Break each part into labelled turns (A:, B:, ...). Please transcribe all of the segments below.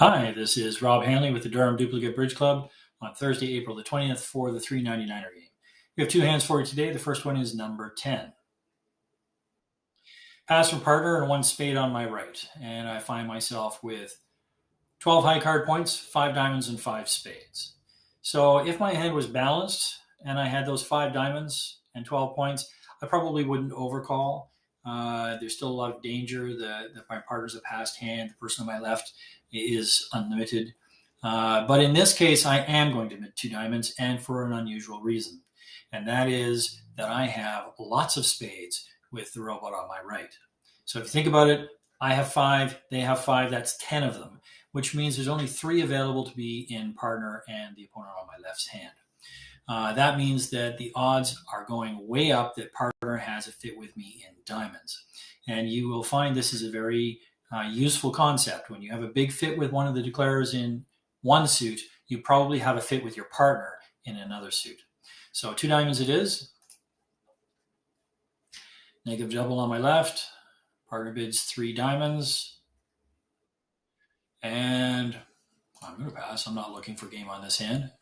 A: Hi, this is Rob Hanley with the Durham Duplicate Bridge Club on Thursday, April the 20th for the 399er game. We have two hands for you today. The first one is number 10. Pass from partner and one spade on my right. And I find myself with 12 high card points, 5 diamonds, and 5 spades. So if my hand was balanced and I had those 5 diamonds and 12 points, I probably wouldn't overcall. There's still a lot of danger that my partner's a passed hand. The person on my left is unlimited. But in this case, I am going to admit 2 diamonds, and for an unusual reason. And that is that I have lots of spades with the robot on my right. So if you think about it, I have 5, they have 5, that's 10 of them, which means there's only 3 available to be in partner and the opponent on my left's hand. That means that the odds are going way up that partner has a fit with me in diamonds. And you will find this is a very useful concept. When you have a big fit with one of the declarers in one suit, you probably have a fit with your partner in another suit. So 2 diamonds it is. Negative double on my left. Partner bids 3 diamonds. And I'm going to pass. I'm not looking for game on this hand.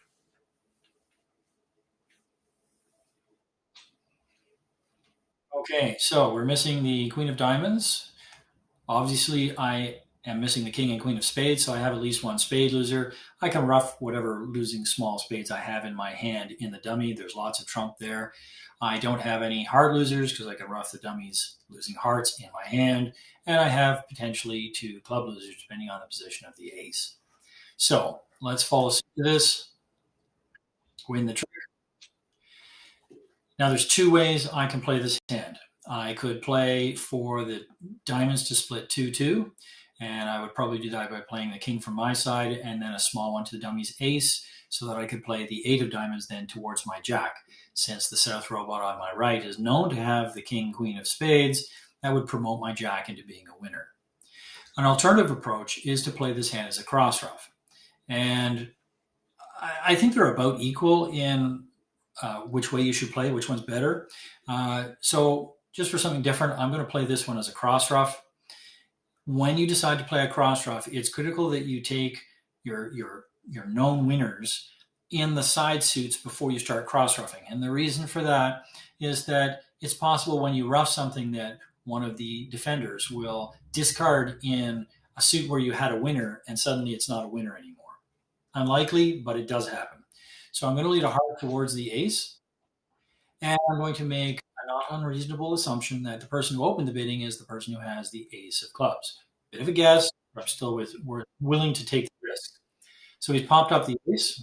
A: Okay, so we're missing the queen of diamonds. Obviously, I am missing the king and queen of spades, so I have at least one spade loser. I can ruff whatever losing small spades I have in my hand in the dummy. There's lots of trump there. I don't have any hard losers because I can ruff the dummies losing hearts in my hand. And I have potentially 2 club losers depending on the position of the ace. So let's follow suit to this. Win the trick. Now there's 2 ways I can play this hand. I could play for the diamonds to split 2-2, and I would probably do that by playing the king from my side and then a small one to the dummy's ace so that I could play the 8 of diamonds then towards my jack. Since the south robot on my right is known to have the king, queen of spades, that would promote my jack into being a winner. An alternative approach is to play this hand as a cross ruff. And I think they're about equal in which way you should play, which one's better. So just for something different, I'm going to play this one as a cross ruff. When you decide to play a cross ruff, it's critical that you take your known winners in the side suits before you start cross ruffing. And the reason for that is that it's possible when you ruff something that one of the defenders will discard in a suit where you had a winner and suddenly it's not a winner anymore. Unlikely, but it does happen. So I'm going to lead a heart towards the ace, and I'm going to make a not unreasonable assumption that the person who opened the bidding is the person who has the ace of clubs. Bit of a guess, but I'm still we're willing to take the risk. So he's popped up the ace.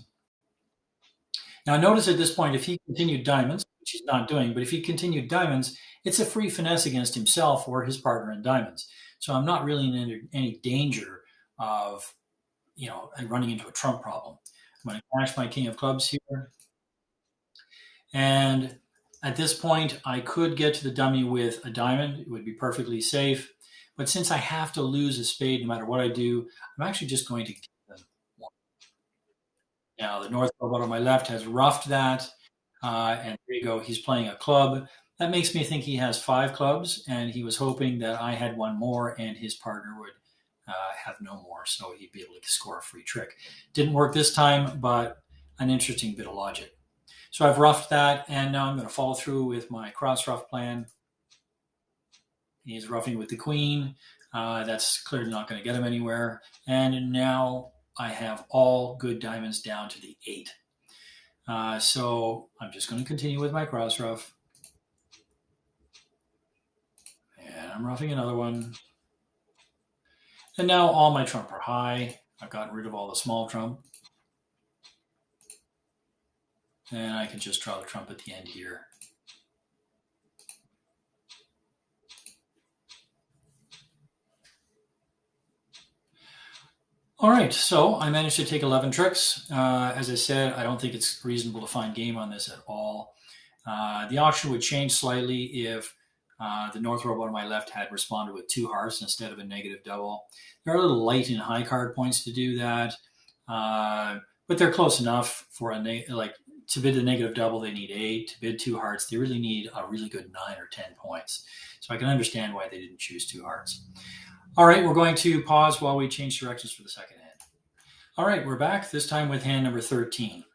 A: Now notice at this point, if he continued diamonds, which he's not doing, but if he continued diamonds, it's a free finesse against himself or his partner in diamonds. So I'm not really in any danger of, running into a trump problem. I'm going to cash my king of clubs here. And at this point, I could get to the dummy with a diamond. It would be perfectly safe. But since I have to lose a spade no matter what I do, I'm actually just going to give them one. Now, the north robot on my left has roughed that. And there you go. He's playing a club. That makes me think he has 5 clubs, and he was hoping that I had one more and his partner would have no more, so he'd be able to score a free trick. Didn't work this time, but an interesting bit of logic. So I've roughed that, and now I'm going to follow through with my cross rough plan. He's roughing with the queen. That's clearly not going to get him anywhere. And now I have all good diamonds down to the 8. So I'm just going to continue with my cross rough. And I'm roughing another one. And now all my trump are high. I've gotten rid of all the small trump. And I can just draw the trump at the end here. All right, so I managed to take 11 tricks. As I said, I don't think it's reasonable to find game on this at all. The auction would change slightly if the north robot on my left had responded with 2 hearts instead of a negative double. They're a little light in high card points to do that, but they're close enough for to bid the negative double. They need 8. To bid 2 hearts, they really need a really good 9 or 10 points. So I can understand why they didn't choose 2 hearts. All right, we're going to pause while we change directions for the second hand. All right, we're back, this time with hand number 13.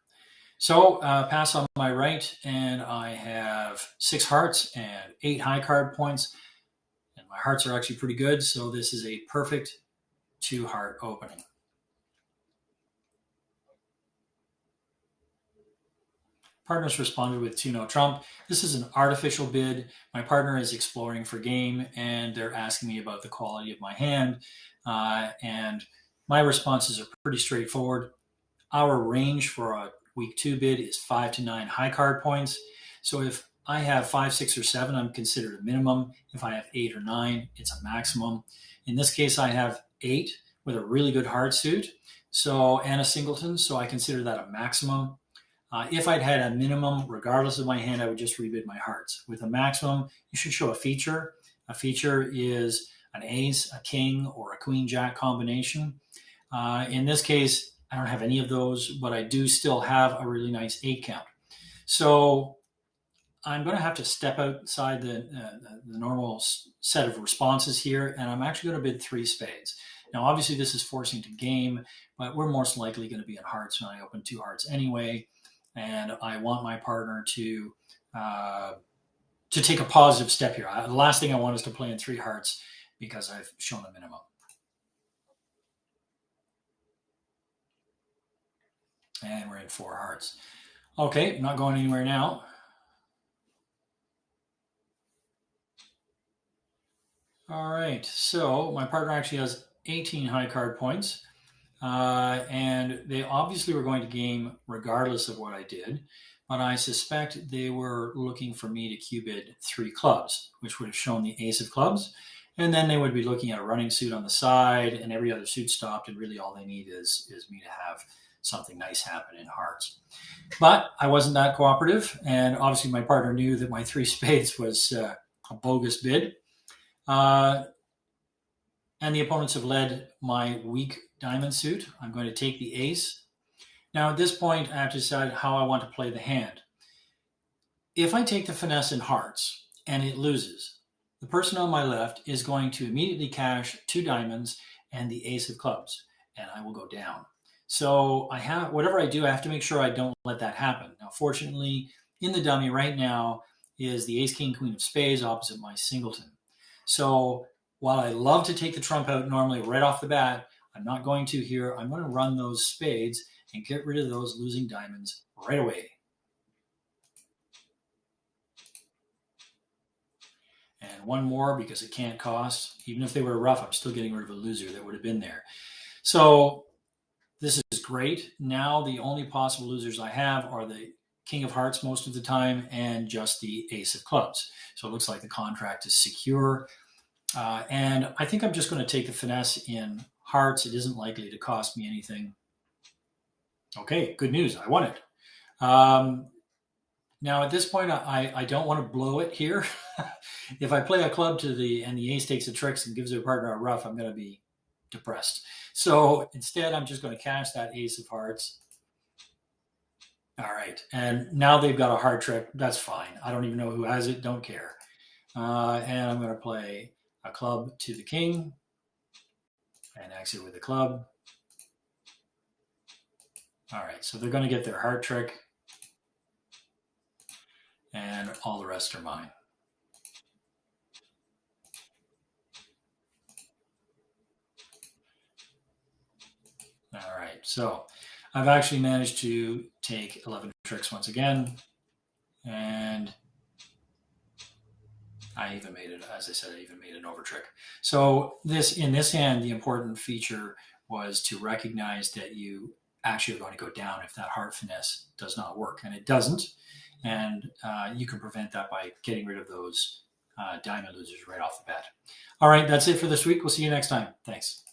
A: So pass on my right, and I have 6 hearts and 8 high card points, and my hearts are actually pretty good, so this is a perfect 2-heart opening. Partners responded with 2 no trump. This is an artificial bid. My partner is exploring for game, and they're asking me about the quality of my hand, and my responses are pretty straightforward. Our range for a week 2 bid is 5 to 9 high card points. So if I have 5, 6, or 7, I'm considered a minimum. If I have 8 or 9, it's a maximum. In this case, I have 8 with a really good hard suit, and a singleton, so I consider that a maximum. If I'd had a minimum, regardless of my hand, I would just rebid my hearts. With a maximum, you should show a feature. A feature is an ace, a king, or a queen jack combination. In this case, I don't have any of those, but I do still have a really nice 8 count. So I'm going to have to step outside the normal set of responses here, and I'm actually going to bid 3 spades. Now, obviously, this is forcing to game, but we're most likely going to be in hearts when I open 2 hearts anyway, and I want my partner to take a positive step here. The last thing I want is to play in 3 hearts because I've shown a minimum. And we're in 4 hearts. Okay, not going anywhere now. All right, so my partner actually has 18 high card points, and they obviously were going to game regardless of what I did, but I suspect they were looking for me to Q-bid 3 clubs, which would have shown the ace of clubs, and then they would be looking at a running suit on the side, and every other suit stopped, and really all they need is me to have something nice happen in hearts. But I wasn't that cooperative, and obviously my partner knew that my 3 spades was a bogus bid. And the opponents have led my weak diamond suit. I'm going to take the ace. Now, at this point, I have to decide how I want to play the hand. If I take the finesse in hearts and it loses, the person on my left is going to immediately cash 2 diamonds and the ace of clubs, and I will go down. So whatever I do, I have to make sure I don't let that happen. Now, fortunately, in the dummy right now is the ace, king, queen of spades opposite my singleton. So while I love to take the trump out normally right off the bat, I'm not going to here. I'm going to run those spades and get rid of those losing diamonds right away. And one more because it can't cost. Even if they were rough, I'm still getting rid of a loser that would have been there. So this is great. Now the only possible losers I have are the king of hearts most of the time and just the ace of clubs. So it looks like the contract is secure. And I think I'm just going to take the finesse in hearts. It isn't likely to cost me anything. Okay, good news. I won it. Now at this point, I don't want to blow it here. If I play a club and the ace takes the tricks and gives their partner a rough, I'm going to be depressed. So instead, I'm just going to cash that ace of hearts. All right, and now they've got a hard trick. That's fine. I don't even know who has it. Don't care. And I'm going to play a club to the king and exit with a club. All right, so they're going to get their heart trick, and all the rest are mine. All right, so I've actually managed to take 11 tricks once again, and I even made it, as I said, I even made an over trick. So in this hand, the important feature was to recognize that you actually are going to go down if that heart finesse does not work, and it doesn't. And you can prevent that by getting rid of those diamond losers right off the bat. All right, that's it for this week. We'll see you next time. Thanks.